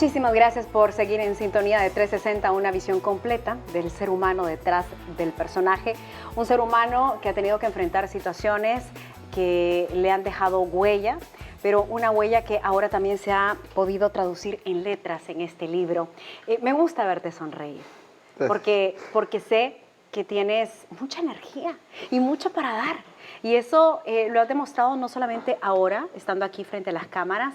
Muchísimas gracias por seguir en sintonía de 360, una visión completa del ser humano detrás del personaje. Un ser humano que ha tenido que enfrentar situaciones que le han dejado huella, pero una huella que ahora también se ha podido traducir en letras en este libro. Me gusta verte sonreír, porque sé que tienes mucha energía y mucho para dar. Y eso lo has demostrado no solamente ahora, estando aquí frente a las cámaras,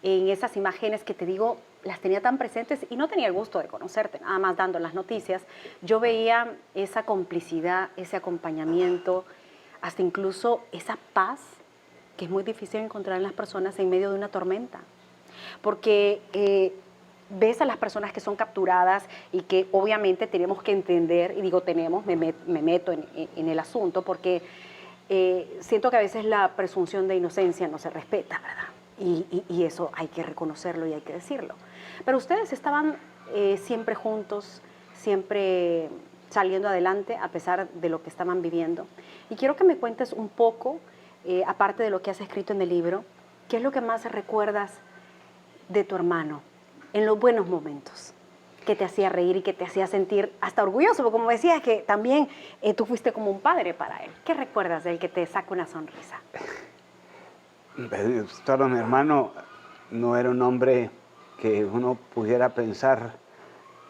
en esas imágenes que te digo, las tenía tan presentes y no tenía el gusto de conocerte, nada más dando las noticias. Yo veía esa complicidad, ese acompañamiento, hasta incluso esa paz que es muy difícil encontrar en las personas en medio de una tormenta. Porque ves a las personas que son capturadas y que obviamente tenemos que entender, y digo tenemos, me meto en el asunto, porque siento que a veces la presunción de inocencia no se respeta, ¿verdad? Y eso hay que reconocerlo y hay que decirlo. Pero ustedes estaban siempre juntos, siempre saliendo adelante a pesar de lo que estaban viviendo. Y quiero que me cuentes un poco, aparte de lo que has escrito en el libro, ¿qué es lo que más recuerdas de tu hermano en los buenos momentos? Que te hacía reír y que te hacía sentir hasta orgulloso, porque como decías que también tú fuiste como un padre para él. ¿Qué recuerdas de él que te saca una sonrisa? Claro, mi hermano no era un hombre que uno pudiera pensar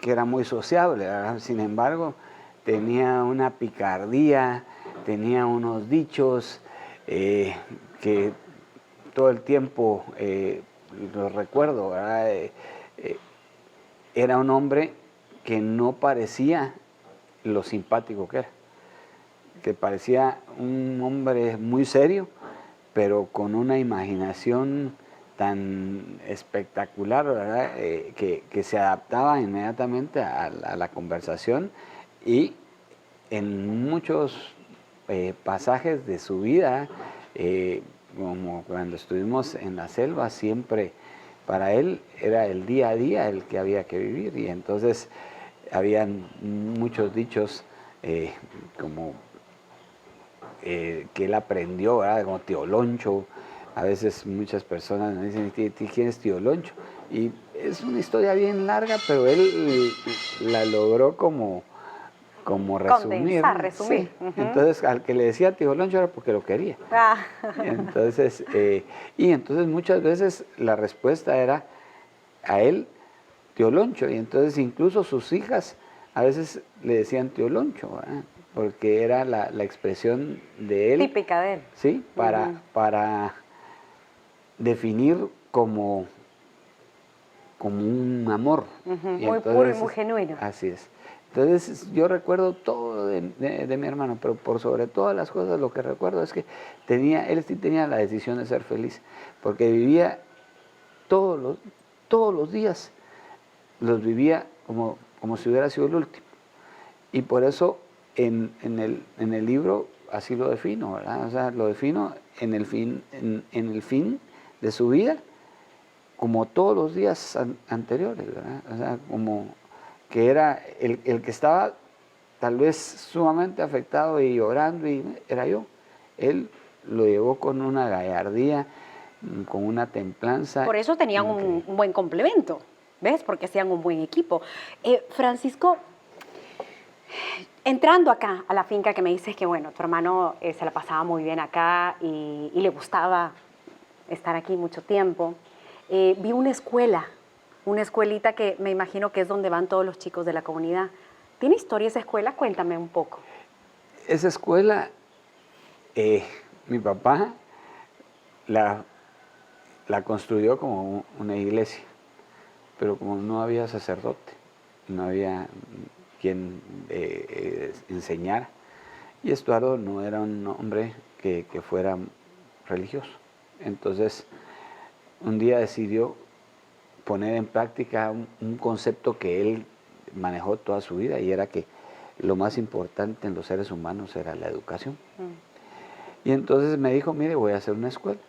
que era muy sociable, ¿verdad? Sin embargo, tenía una picardía, tenía unos dichos que todo el tiempo los recuerdo, ¿verdad? Era un hombre que no parecía lo simpático que parecía un hombre muy serio, pero con una imaginación tan espectacular, ¿verdad? Que se adaptaba inmediatamente a la conversación, y en muchos pasajes de su vida, como cuando estuvimos en la selva, siempre para él era el día a día el que había que vivir, y entonces habían muchos dichos como que él aprendió, ¿verdad? Como tío Loncho. A veces muchas personas me dicen, ¿quién es tío Loncho? Y es una historia bien larga, pero él la logró como resumir. Condensar, resumir. Sí. Entonces, al que le decía tío Loncho era porque lo quería. Entonces, entonces muchas veces la respuesta era a él, tío Loncho. Y entonces incluso sus hijas a veces le decían tío Loncho, ¿verdad? Porque era la expresión de él. Típica de él. Sí, para definir como un amor. Muy entonces, puro y muy genuino. Así es. Entonces yo recuerdo todo de mi hermano, pero por sobre todas las cosas lo que recuerdo es que él sí tenía la decisión de ser feliz, porque vivía todos los días, los vivía como si hubiera sido el último. Y por eso en el libro así lo defino, ¿verdad? O sea, lo defino en el fin de su vida, como todos los días anteriores, ¿verdad? O sea, como que era el que estaba tal vez sumamente afectado y llorando, y era yo. Él lo llevó con una gallardía, con una templanza. Por eso tenían un buen complemento, ¿ves? Porque hacían un buen equipo. Francisco, entrando acá a la finca, que me dices que, bueno, tu hermano se la pasaba muy bien acá y le gustaba estar aquí mucho tiempo, vi una escuelita que me imagino que es donde van todos los chicos de la comunidad. ¿Tiene historia esa escuela? Cuéntame un poco. Esa escuela, mi papá la construyó como una iglesia, pero como no había sacerdote, no había quien enseñara, y Estuardo no era un hombre que fuera religioso. Entonces un día decidió poner en práctica un concepto que él manejó toda su vida, y era que lo más importante en los seres humanos era la educación. Y entonces me dijo, mire, voy a hacer una escuela.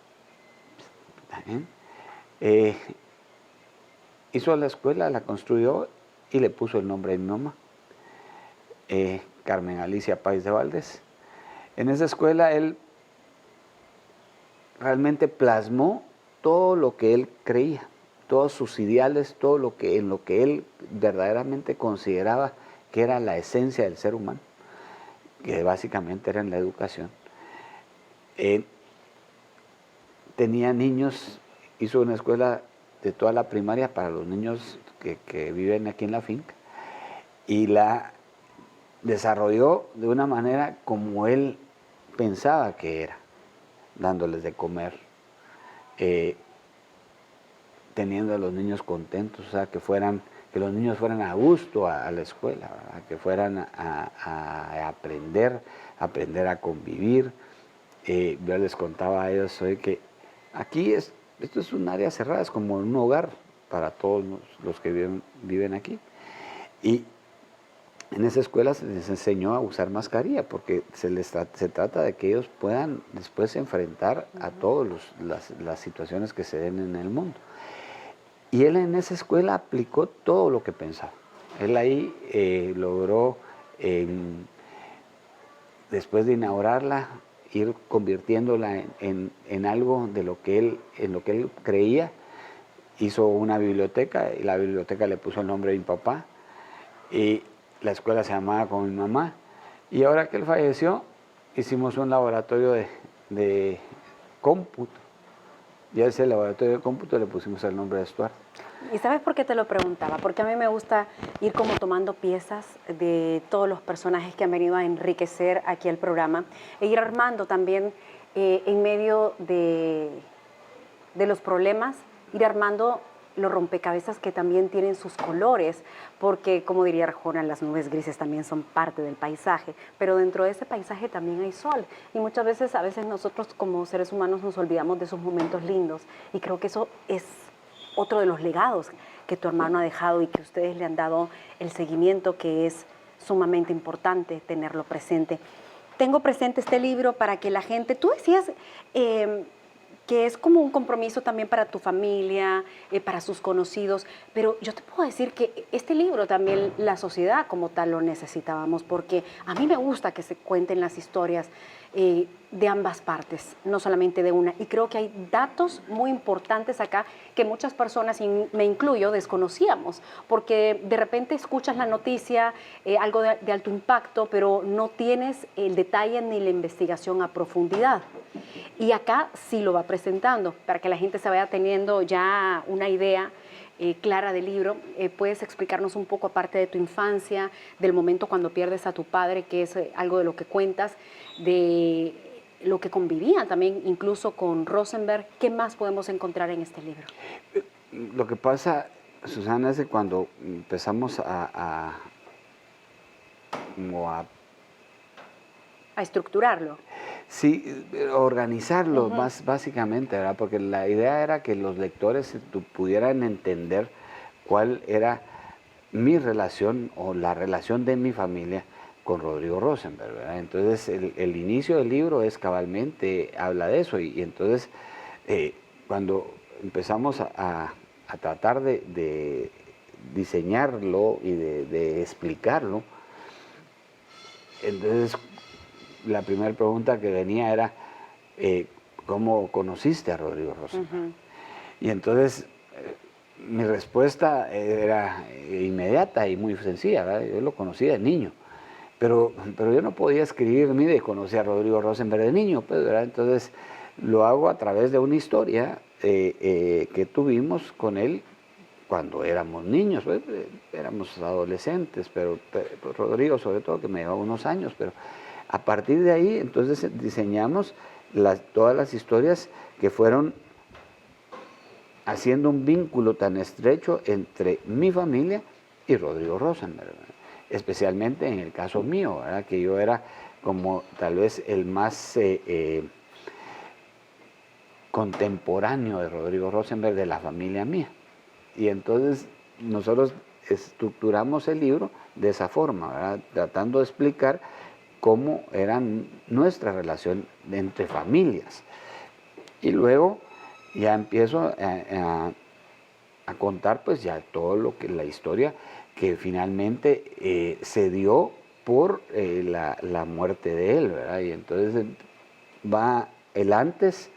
Hizo la escuela, la construyó y le puso el nombre de mi mamá, Carmen Alicia Páez de Valdés. En esa escuela él realmente plasmó todo lo que él creía. todos sus ideales, todo lo que, en lo que él verdaderamente consideraba que era la esencia del ser humano, que básicamente era en la educación. Tenía niños, hizo una escuela de toda la primaria para los niños que viven aquí en la finca, y la desarrolló de una manera como él pensaba que era, dándoles de comer, teniendo a los niños contentos, o sea, que los niños fueran a gusto a la escuela, ¿verdad? Que fueran a aprender a convivir. Yo les contaba a ellos hoy que aquí esto es un área cerrada, es como un hogar para todos los que viven aquí. Y en esa escuela se les enseñó a usar mascarilla, porque se trata de que ellos puedan después enfrentar a todas las situaciones que se den en el mundo. Y él en esa escuela aplicó todo lo que pensaba. Él ahí logró, después de inaugurarla, ir convirtiéndola en algo en lo que él creía. Hizo una biblioteca, y la biblioteca le puso el nombre de mi papá, y la escuela se llamaba como mi mamá. Y ahora que él falleció, hicimos un laboratorio de cómputo, y a ese laboratorio de cómputo le pusimos el nombre de Stuart. ¿Y sabes por qué te lo preguntaba? Porque a mí me gusta ir como tomando piezas de todos los personajes que han venido a enriquecer aquí el programa, e ir armando también en medio de los problemas, ir armando los rompecabezas que también tienen sus colores, porque como diría Arjona, las nubes grises también son parte del paisaje, pero dentro de ese paisaje también hay sol, y muchas veces, nosotros como seres humanos nos olvidamos de esos momentos lindos, y creo que eso es otro de los legados que tu hermano ha dejado y que ustedes le han dado el seguimiento, que es sumamente importante tenerlo presente. Tengo presente este libro para que la gente, tú decías que es como un compromiso también para tu familia, para sus conocidos, pero yo te puedo decir que este libro también la sociedad como tal lo necesitábamos, porque a mí me gusta que se cuenten las historias de ambas partes, no solamente de una, y creo que hay datos muy importantes acá que muchas personas, y me incluyo, desconocíamos, porque de repente escuchas la noticia, algo de alto impacto, pero no tienes el detalle ni la investigación a profundidad. Y acá sí lo va presentando, para que la gente se vaya teniendo ya una idea clara del libro. ¿Puedes explicarnos un poco, aparte de tu infancia, del momento cuando pierdes a tu padre, que es algo de lo que cuentas, de lo que convivían también incluso con Rosenberg? ¿Qué más podemos encontrar en este libro? Lo que pasa, Susana, es que cuando empezamos a estructurarlo. Sí, organizarlo más básicamente, ¿verdad? Porque la idea era que los lectores pudieran entender cuál era mi relación o la relación de mi familia con Rodrigo Rosenberg, ¿verdad? Entonces el inicio del libro es cabalmente, habla de eso, y entonces cuando empezamos a tratar de diseñarlo y de explicarlo, entonces la primera pregunta que venía era, ¿cómo conociste a Rodrigo Rosenberg? Y entonces mi respuesta era inmediata y muy sencilla, ¿verdad? Yo lo conocí de niño, pero yo no podía escribir ni de conocer a Rodrigo Rosenberg de niño, pues, ¿verdad? Entonces lo hago a través de una historia que tuvimos con él cuando éramos niños, pues, éramos adolescentes, pero Rodrigo sobre todo, que me llevaba unos años, pero a partir de ahí entonces diseñamos todas las historias que fueron haciendo un vínculo tan estrecho entre mi familia y Rodrigo Rosenberg, ¿verdad? Especialmente en el caso mío, ¿verdad? Que yo era como tal vez el más contemporáneo de Rodrigo Rosenberg de la familia mía. Y entonces nosotros estructuramos el libro de esa forma, ¿verdad? Tratando de explicar cómo era nuestra relación entre familias. Y luego ya empiezo a contar pues ya todo lo que la historia que finalmente se dio por la muerte de él, ¿verdad? Y entonces va el antes,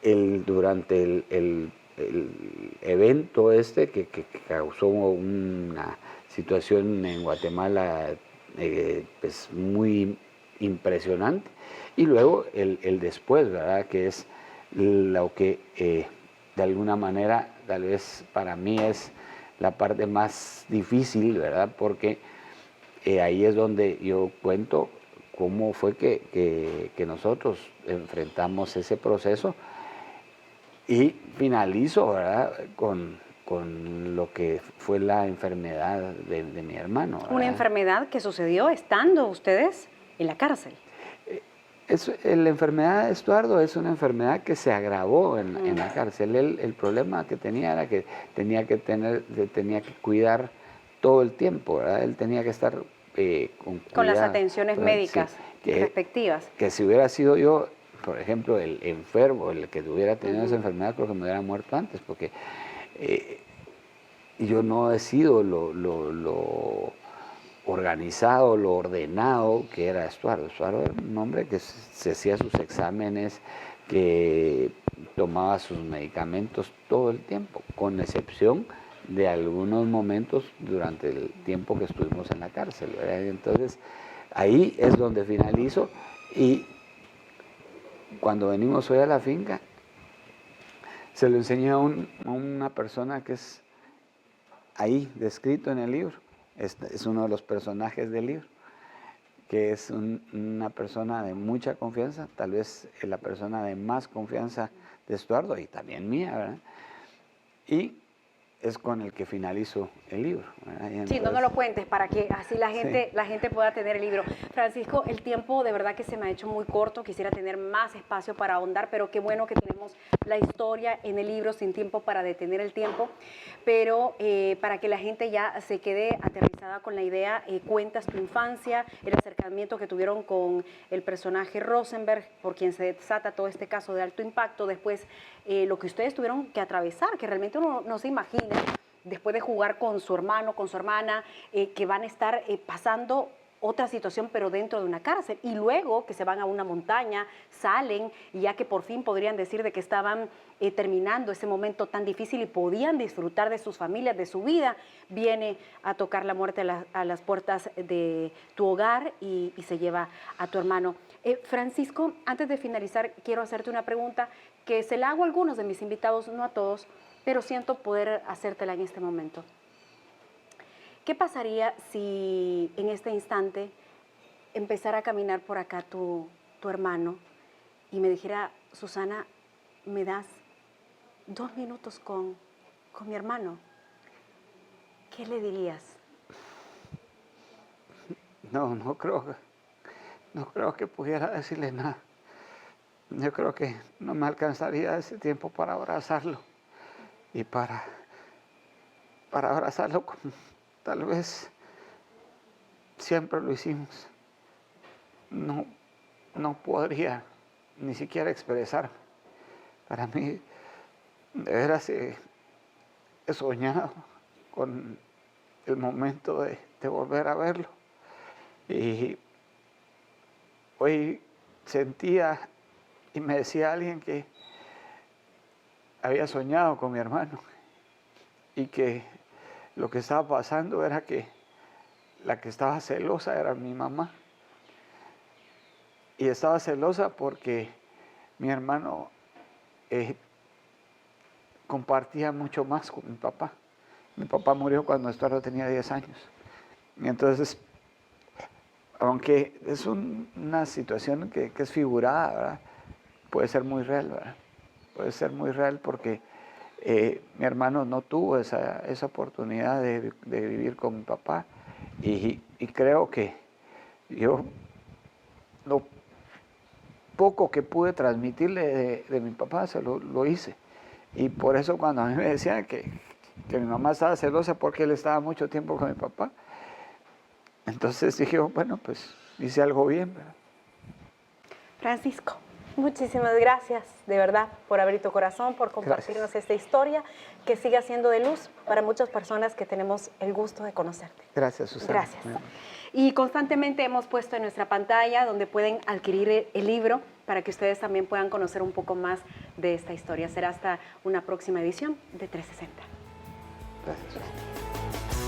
durante el el evento este que causó una situación en Guatemala pues muy impresionante, y luego el después, ¿verdad? Que es lo que de alguna manera tal vez para mí es la parte más difícil, ¿verdad? Porque ahí es donde yo cuento cómo fue que nosotros enfrentamos ese proceso, y finalizo, ¿verdad? Con lo que fue la enfermedad de mi hermano, ¿verdad? Una enfermedad que sucedió estando ustedes en la cárcel. La enfermedad de Estuardo es una enfermedad que se agravó en la cárcel. El problema que tenía era que tenía que cuidar todo el tiempo, ¿verdad? Él tenía que estar con Con las cuidado. atenciones médicas respectivas. Que si hubiera sido yo, por ejemplo, el enfermo, el que hubiera tenido esa enfermedad, creo que me hubiera muerto antes, porque yo no he sido lo organizado, lo ordenado que era Estuardo. Estuardo era un hombre que se hacía sus exámenes, que tomaba sus medicamentos todo el tiempo, con excepción de algunos momentos durante el tiempo que estuvimos en la cárcel, ¿verdad? Entonces, ahí es donde finalizo, y cuando venimos hoy a la finca, se lo enseñé a una persona que es ahí descrito en el libro. Es uno de los personajes del libro, que es una persona de mucha confianza, tal vez la persona de más confianza de Estuardo y también mía, ¿verdad? Y es con el que finalizo el libro, ¿verdad? Entonces, sí, no nos lo cuentes para que así la gente pueda tener el libro. Francisco, el tiempo de verdad que se me ha hecho muy corto, quisiera tener más espacio para ahondar, pero qué bueno que tenemos la historia en el libro sin tiempo para detener el tiempo, pero para que la gente ya se quede aterrizada con la idea, cuentas tu infancia, el acercamiento que tuvieron con el personaje Rosenberg, por quien se desata todo este caso de alto impacto, después lo que ustedes tuvieron que atravesar, que realmente uno no se imagina, después de jugar con su hermano, con su hermana, que van a estar pasando otra situación, pero dentro de una cárcel, y luego que se van a una montaña, salen, y ya que por fin podrían decir de que estaban terminando ese momento tan difícil y podían disfrutar de sus familias, de su vida, viene a tocar la muerte a las puertas de tu hogar y se lleva a tu hermano. Francisco, antes de finalizar, quiero hacerte una pregunta que se la hago a algunos de mis invitados, no a todos, pero siento poder hacértela en este momento. ¿Qué pasaría si en este instante empezara a caminar por acá tu hermano y me dijera, Susana, ¿me das 2 minutos con mi hermano? ¿Qué le dirías? no creo que pudiera decirle nada. Yo creo que no me alcanzaría ese tiempo para abrazarlo, y para abrazarlo como tal vez siempre lo hicimos. No podría ni siquiera expresarme. Para mí, de veras, he soñado con el momento de volver a verlo. Y hoy sentía y me decía alguien que había soñado con mi hermano y que lo que estaba pasando era que la que estaba celosa era mi mamá. Y estaba celosa porque mi hermano compartía mucho más con mi papá. Mi papá murió cuando Estuardo tenía 10 años. Y entonces, aunque es una situación que es figurada, ¿verdad? Puede ser muy real, ¿verdad? Puede ser muy real porque mi hermano no tuvo esa oportunidad de vivir con mi papá, y creo que yo lo poco que pude transmitirle de mi papá se lo hice. Y por eso cuando a mí me decían que mi mamá estaba celosa porque él estaba mucho tiempo con mi papá, entonces dije, bueno, pues hice algo bien, ¿verdad? Francisco, muchísimas gracias, de verdad, por abrir tu corazón, por compartirnos esta historia, que siga siendo de luz para muchas personas que tenemos el gusto de conocerte. Gracias, Susana. Gracias. Y constantemente hemos puesto en nuestra pantalla donde pueden adquirir el libro para que ustedes también puedan conocer un poco más de esta historia. Será hasta una próxima edición de 360. Gracias.